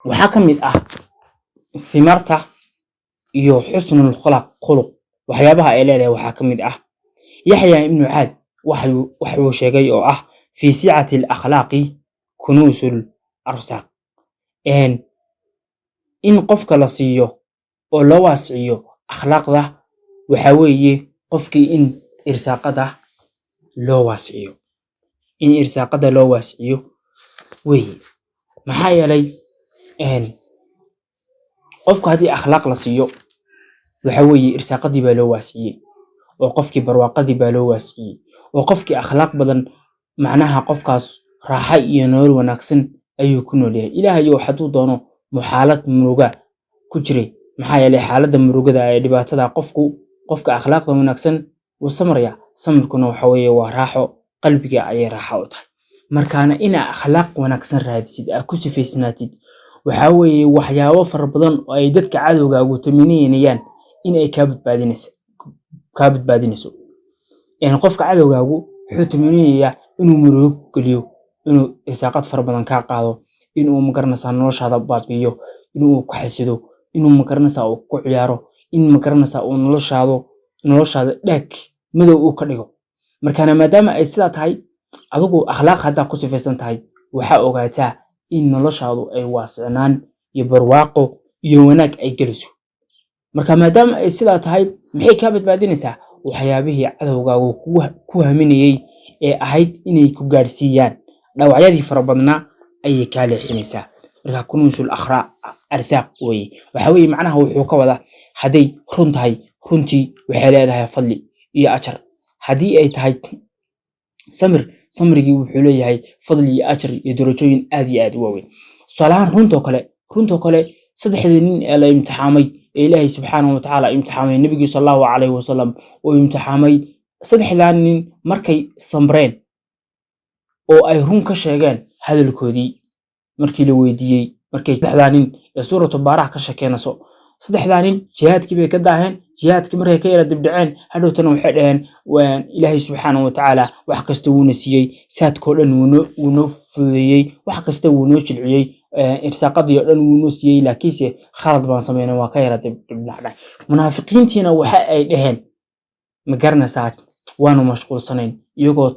waxaa ka mid ah thimarta iyo xusnul khuluq waxyaabaha ay leedahay waxaa ka mid ah yaxya ibnu caad waxuu sheegay oo ah fi sicati alakhlaaqi kunuusul arsaaq in qofka la siiyo oo loo waasiciyo akhlaaqda waxaa weeye qofkii in irsaaqada loo waasiciyo weeye maxaa yeelay qofka haddii akhlaaq la siiyo waxa weeye irsaaqadii baa loo waasiciyey oo qofkii barwaaqadii baa loo waasiciyey oo qofkii akhlaaq badan macnaha qofkaas raaxa iyo nolol wanaagsan ayuu ku nool yahay ilaahayow hadduu doono muxaalad muruga ku jiray maxaa yeelay xaaladda murugada ee dhibaatada qofka akhlaaqda wanaagsan wuu samaraya samirkuna waxa weeye waa raaxo qalbiga ayay raaxo u tahay markaana inaa akhlaaq wanaagsan raadisid aa ku sifaysnaatid waxaa weeye waxyaabo fara badan oo ay dadka cadowgaagu taminayaan in ay kaa badbaadinayso qofka cadowgaagu wuxuu taminayaa inuu murugo ku geliyo inuu irsaaqad fara badan kaa qaado inuu magaranaysaa noloshaada baabi'iyo inuu ku xasido inuu magaranaysaa uu ku ciyaaro in magaranaysaa uu noloshaada dhaag madow uu ka dhigo markaana maadaama ay sidaa tahay adigu akhlaaq haddaa ku sifaysan tahay waxaa ogaataa in noloshaadu ay waasicnaan iyo barwaaqo iyo wanaag ay gelayso marka maadaama ay sidaa tahay maxay kaa badbaadinaysaa waxyaabihii cadowgaagu ku haminayay ee ahayd inay ku gaarsiiyaan dhawacyadii fara badnaa ayay kaa leexinaysaa marka kunuusul arsaaq weeye waxa weeye macnaha wuxuu ka wadaa hadday run tahay runtii waxay leedahay fadli iyo ajar haddii ay tahay samrigii wuxuu leeyahay fadli iyo ajar iyo darajooyin aad iyo aad u waaweyn tusaalahaan runtoo kale saddexdii nin ee la imtixaamay ee ilaahay subxaanahu watacaala imtixaamay nabigii sallallahu calayhi wasalam oo imtixaamay saddexdaa nin markay samreen oo ay run ka sheegeen hadalkoodii markii la weydiiyey markay saddexdaa nin ee suuratu baarax ka sheekeynayso saddexdaa nin jihaadkii bay ka daaheen jihaadkii markay ka yara dibdhaceen hadhowtana waxay dhaheen ilaahay subxaanahu watacaala wax kasta wuuna siiyey saadkoo dhan wuu noo fududeeyey wax kasta wuu noo jilciyey irsaaqadii oo dhan wuu noo siiyey laakiinse khalad baan sameynay waa ka yara dibdhacnay munaafiqiintiina waxa ay dhaheen ma garanaysaa waanu mashquulsanayn iyagoo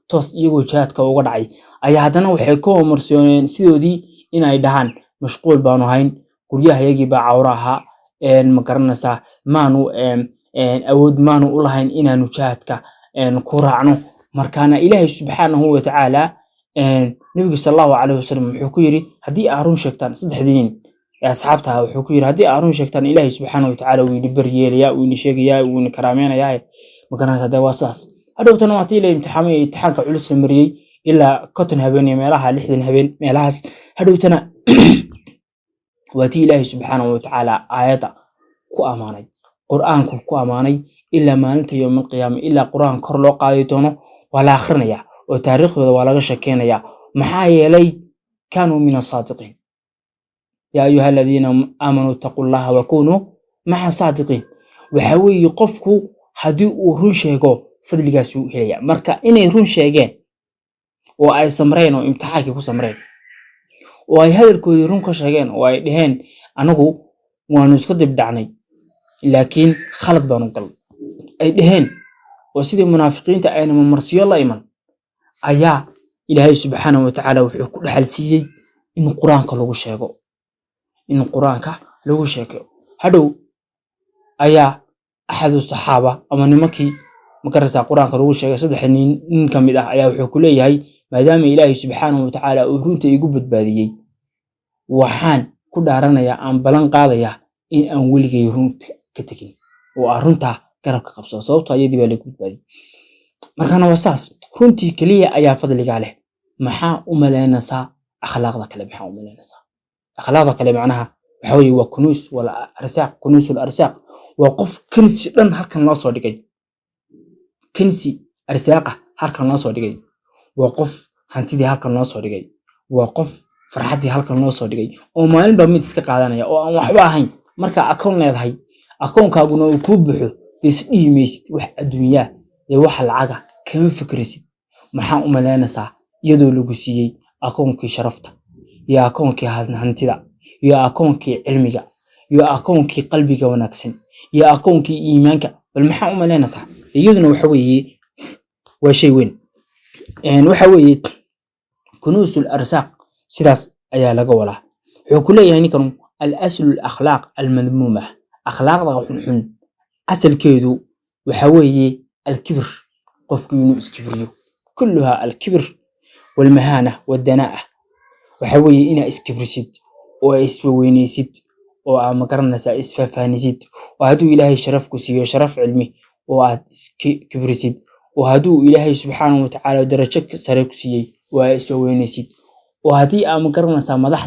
toos iyagoo jihaadka uga dhacay ayaa haddana waxay ku homarsooneen sidoodii inay dhahaan mashquul baanu hayn guryahayagii baa cawra ahaa ma garanaysaa maanu awood maanu u lahayn inaanu jihaadka ku raacno markaana ilaahay subxaanahu watacaala nabiga sallallahu calayhi wasallam wuxuu ku yiri haddii aad run sheegtaan saddexdii nin ee asxaabta wuxuu ku yiri haddii aad run sheegtaan ilaahay subxaanahu watacaala wuu idin baryeelayaa wuu idin sheegayaa wuu idin karaameynayaa ma garanaysaa dee waa sidaas hadhowtana waa tii la imtixaamay imtixaanka culus la mariyey ilaa 50 habeen iyo meelaha 60 habeen meelahaas hadhowtana واتي الله سبحانه وتعالى آيات كأماني قرآن كأماني إلا ما أنت يوم القيامة إلا قرآن كرلو قايتونه ولا آخرنا يا وتاريخ ولا غشكينا يا محايا لي كانوا من الصادقين يا أيها الذين آمنوا اتقوا الله وكونوا مع الصادقين وحوي يقفكوا هديء رنشيغو فضل جاسو هليا مركا إني رنشيغين وأي سمرين وامتحاكي كو سمرين وأي هذا الكودي رنكو شيغين وأي دهين أنغو وانو اسكو دبدعني لكن خلط بانو قلب أي دهين وسيدي المنافقين تأينا من مرسي الله إيمان أيا إلهي سبحانه وتعالى وحكو لحالسيي إن قرآنك لغو شيغو إن قرآنك لغو شيغو هادو أيا أحد الصحابة أما نمكي مكرسا قرآنك لغو شيغو صدح نين كميدا أيا وحكو ليهي maadaama ilaahay subxaanahu watacaala uu runta igu badbaadiyey waxaan ku dhaaranayaa aan balan qaadayaa in aan weligay runta ka tegin oo aan runta garabka qabso sababtoo ayadii baa lagu badbaadiyey markaana waa saas runtii kaliya ayaa fadliga leh maxaa u maleynaysaa akhlaaqda kale maxaa u maleynaysaa akhlaaqda kale macnaha waxa weeye waa kunuus wala arsaaq kunuusul arsaaq waa qof kansi dhan halkan loo soo dhigay kansi arsaaqa halkan loo soo dhigay وقف هانتيدي halkan loo soo dhigay waa qof farxadii halkan loo soo dhigay oo maalin ba mid iska qaadanaya oo aan waxba ahayn marka akoon leedahay akoonkaaguna uu ku buuxo isdhiimaysid wax adduunyaa ee wax lacaga kama fikirsid maxaa u maleynaysaa iyadoo lagu siiyay akoonkii sharafta iyo akoonkii hantida iyo akoonkii cilmiga iyo akoonkii qalbiga wanaagsan iyo akoonkii iimaanka bal maxaa u malaynaysaa iyaduna waxa weeye waa shay weyn waxa weeye kunuusul arsaaq sidaas ayaa laga wadaa wuxuu ku leeyahay ninkan al-aslu al-akhlaaq al-madmuuma akhlaaqda xun asalkeedu waxa weeye al-kibr qofku inuu iskibriyo kulluha al-kibr wal-mahana wad-danaa'a waxa weeye inaa iskibrisid oo isweynaysid oo aad magaranaysaa isfaafanisid oo hadduu ilaahay sharaf ku siiyo sharaf cilmi oo aad iskibrisid oo hadduu ilaahay subxaanahu wa tacaala darajo sare ku siiyey oo aad isweynaysid oo haddii aad magaranaysaa madax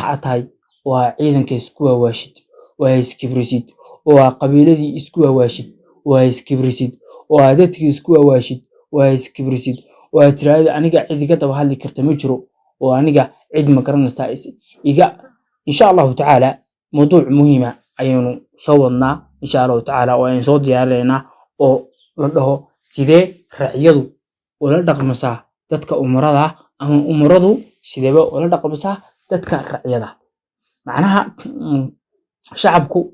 aad tahay oo aad ciidanka isku waawaashid oo aad iskibrisid oo aad qabiiladii isku waawaashid oo aad iskibrisid oo aad dadkii isku waawaashid oo aad iskibrisid oo aad tiraahdo aniga cid iga daba hadli karta ma jiro oo aniga cid magaranaysaa iga insha allahu tacaala mawduuc muhiima ayaynu soo wadnaa insha allahu tacaala oo aynu soo diyaarinaynaa oo la dhaho sidee raciyadu ula dhaqmaysaa dadka umarada ama umaradu sideeba ula dhaqmaysaa dadka raciyada macnaha shacabku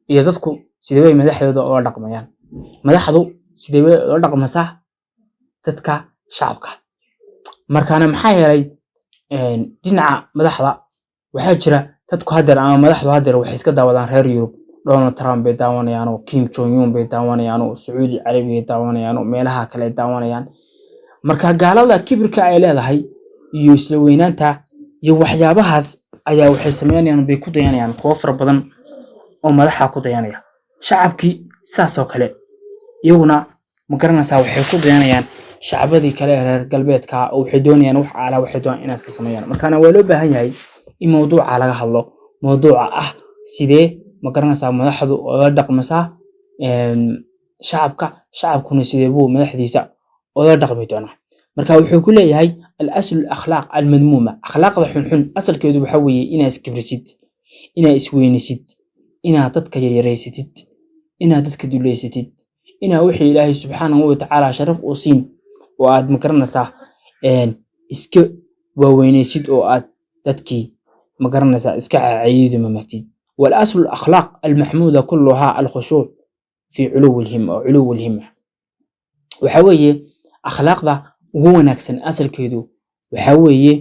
iyo dadku sideebay madaxdooda ula dhaqmayaan madaxdu sideebay ula dhaqmaysaa dadka shacabka markaana maxaa yeelay dhinaca madaxda waxaa jira dadku hadeer ama madaxdu hadeer waxay iska daawadaan reer Yurub Donald Trump bay daawanayaan oo Kim Jong Un bay daawanayaan oo Sacuudi Carabiga daawanayaan oo meelaha kale daawanayaan marka gaalada kibirka ay leedahay iyo isla weynaanta iyo waxyaabahaas ayaa waxay sameeyaan bay ku dayanayaan kuwa far badan oo madaxa ku dayanaya shacabkii saas oo kale iyaguna ma garanaysaa waxay ku dayanayaan shacabadii kale reer galbeedka oo waxay doonayaan waxay doonayaan inaad ka sameeyaan markaana waa loo baahan yahay in mawduuca laga hadlo mawduuca ah sidee ma garanaysaa madaxdu oo dhaqmaysaa shacabkuna sidee buu madaxdiisa oo dhaqmi doonaa marka wuxuu ku leeyahay al-asl al-akhlaaq al-madmuuma akhlaaqda xun asalkeedu waxa weeye inaad iskibrisid inaad isweynaysid inaad dadka yareysatid inaad dadka duleysatid inaad wixii ilaahay subxaanahu wa tacaala sharaf u siin oo aad ma garanaysaa iska waaweynaysid oo aad dadkii ma garanaysaa iska caayidi ma magtid wal-asl al-akhlaaq al-mahmuuda kulluha al-khushuuc fi culuw al-himma waxa weeye akhlaaqda ugu wanaagsan asalkeedu waxa weeye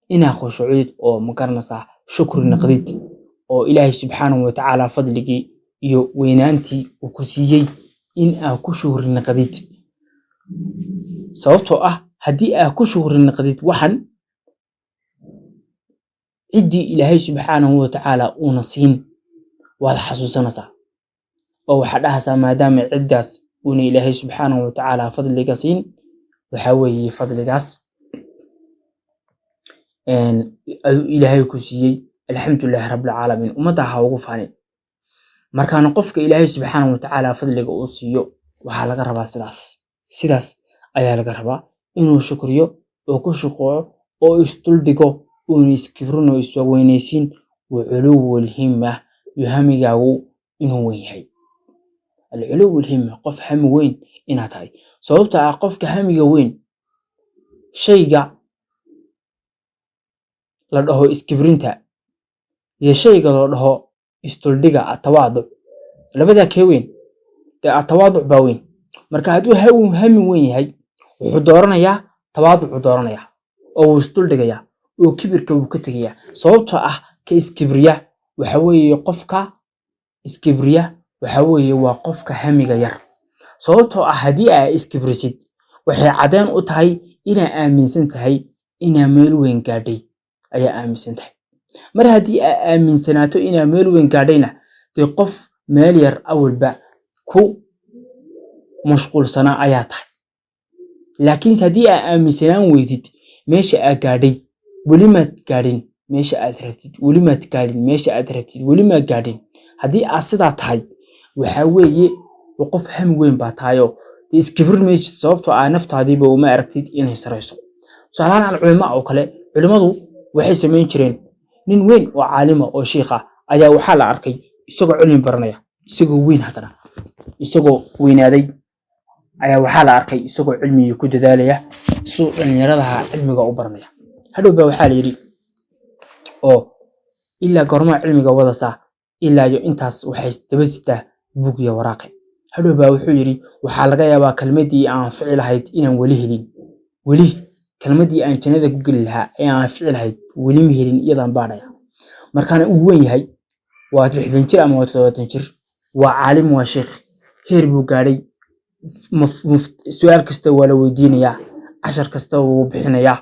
inaa khushuucid oo ma garanaysaa shukri naqdid oo ilaahay subxaanahu wa tacaala fadligii iyo weynaantii uu ku siiyey in aad ku shukri naqdid sababtoo ah haddii aad ku shukri naqdid waxan ciddii ilaahay subxaanahu wa tacaala uuna siin waad xasuusanaysaa oo waxaad dhahaysaa maadaama ciddaas uuna ilaahay subxaanahu wa tacaala fadliga siin waxa weeye fadligaas ilaahay ku siiyey alxamdulillahi rabbil caalamiin ummadda ha ugu faanin markaana qofka ilaahay subxaanahu wa tacaala fadliga uu siiyo waxaa laga rabaa sidaas ayaa laga rabaa inuu shukriyo oo ku shuqooco oo isduldhigo uuna iskibrin oo isweynaysiin wa culuwul himma iyo hamigaagu inuu weyn yahay al-culuwul himma qof hami weyn inaad tahay sababta ah qofka hamiga weyn shayga la dhaho iskibrinta iyo shayga la dhaho isduldhiga atawaaduc labada kee weyn atawaaduc baa weyn marka hadduu hami weyn yahay wuxuu dooranayaa tawaaducu dooranayaa oo uu isduldhigayaa oo kibirka uu ka tegayaa sababtoo ah ka iskibriya waxa weeye qofka iskibriya waxa weeye waa qofka hamiga yar sababtoo ah haddii aad iskibrisid waxay cadeen u tahay inaa aaminsan tahay inaa meel weyn gaadhay ayaa aaminsan tahay mar haddii aad aaminsanaato inaa meel weyn gaadhayna dee qof meel yar awalba ku mashquulsanaa ayaa tahay laakiin haddii aad aaminsanaan weydid meesha aad gaadhay weli maad gaadhin meesha aad rabtid weli maad gaadhin meesha aad rabtid weli maad gaadhin haddii aad sidaa tahay waxa weeye qof hami weyn baa tahayo iskibir meeshid sababtoo ah naftaadiiba uma aragtid inay sareyso tusaalahaan al-culama oo kale culimadu waxay samayn jireen nin weyn oo caalima oo shiikha ayaa waxaa la arkay isagoo cilmi baranaya isagoo weyn haddana isagoo weynaaday ayaa waxaa la arkay isagoo cilmiga ku dadaalaya sidoo dhalinyarada cilmiga u baranaya hadhow baa waxaa la yiri oo ilaa goorma cilmiga wadasa ilaa iyo intaas waxay daba sitaa buug iyo waraaqe hadhow baa wuxuu yiri waxaa laga yaabaa kalmadii aan ficil lahayd inaan weli helin weli kalmadii aan jannada ku geli lahaa ee aan ficil lahayd weli ma helin iyadaan baadhaya markaana uu weyn yahay waa 60 jir ama 70 jir waa caalim waa sheekh heer buu gaadhay su'aal kasta waa la weydiinayaa cashar kasta wuu bixinayaa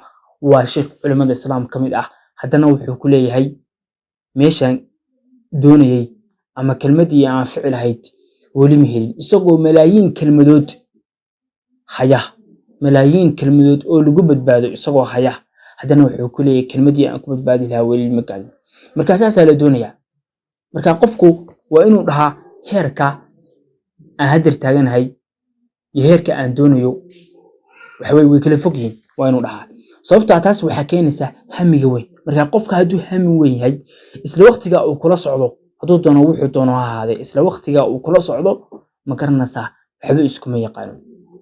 waa sheekh culimada islaamka kamid ah haddana wuxuu ku leeyahay meeshan doonayay ama kalmadii aan ficil lahayd weli ma helin isagoo malaayiin kalmadood haya malaayiin kalmadood oo lagu badbaado isagoo haya haddana wuxuu ku leeyahay kalmadii aan ku badbaadi lahaa weli ma gaadhin marka saasaa la doonayaa marka qofku waa inuu dhahaa heerka aan hadir taaganahay iyo heerka aan doonayo way kala fog yihiin waa inuu dhahaa sababta taas waxa keenaysa hamiga weyn marka qofka hadduu hami weyn yahay isla waqtiga uu kula socdo hadduu doono wuxuu doono ha ahaadee isla waqtiga uu kula socdo ma garanaysaa waxba iskuma yaqaano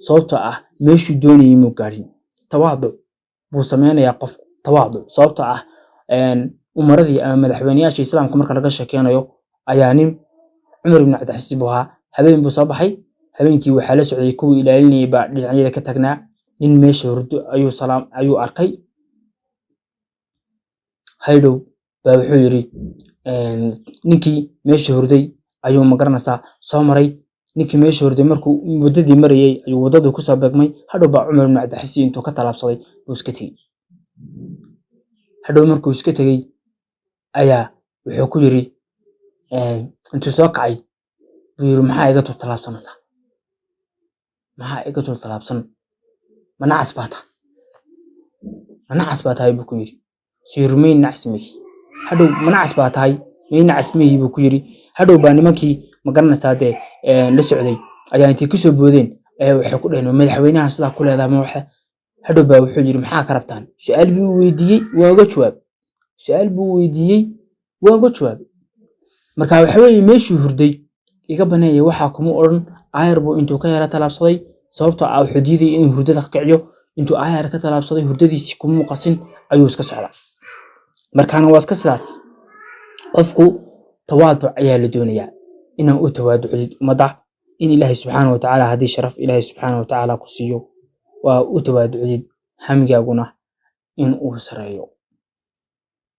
sababta ah meeshuu doonayay muu gaadhin tawaadu buu sameynayaa qof tawaadu sababta ah umaradii ama madaxweynayaasha islaamka marka laga sheekeynayo ayaa nin Umar ibn Cabdilcaziz buu ahaa habeen buu soo baxay habeenkii waxaa la socday kuwii ilaalinayay baa dhinacyada ka tagnaa nin meesha hurdo ayuu arkay haydhow baa wuxuu yiri ninkii meesha hurday ayuu ma garanaysaa soo maray ninkii meesha hurday markuu wadadii marayay ayuu wadadu ku soo beegmay hadhow baa Umar ibn Cabdilcaziz intuu ka talaabsaday buu iska tagay hadhow markuu iska tagay ayaa wuxuu ku yiri intuu soo kacay buu yiri maxaa iga talaabsanaysaa maxaa iga talaabsan mana casbaata buu ku yiri siirmeyn nacasmay hadhow mana casbaatahay meena casmay buu ku yiri hadhow baa nimankii ma garanaysaa la socday ayaa intay ku soo boodeen waxay ku dhaheen madaxweynaha sida ku leedahay ma waxa hadhow baa wuxuu yiri maxaa ka rabtaan su'aal buu weydiiyay waa uga jawaab marka waxa weeye meeshuu hurday iga baneeyay waxa kuma oran ayar buu intuu ka yara talaabsaday sababtoo ah wuxuu diiday inuu hurdada ka kiciyo intuu ayar ka talaabsaday hurdadiisii kuma muuqasin ayuu iska socdaa markaana waa iska sidaas qofku tawaadu ayaa la doonayaa inuu u tawaaducid umada in Ilaahay subhanahu wa ta'ala hadii sharaf Ilaahay subhanahu wa ta'ala ku siiyo waa u tawaaducid hamigaguna in uu sareeyo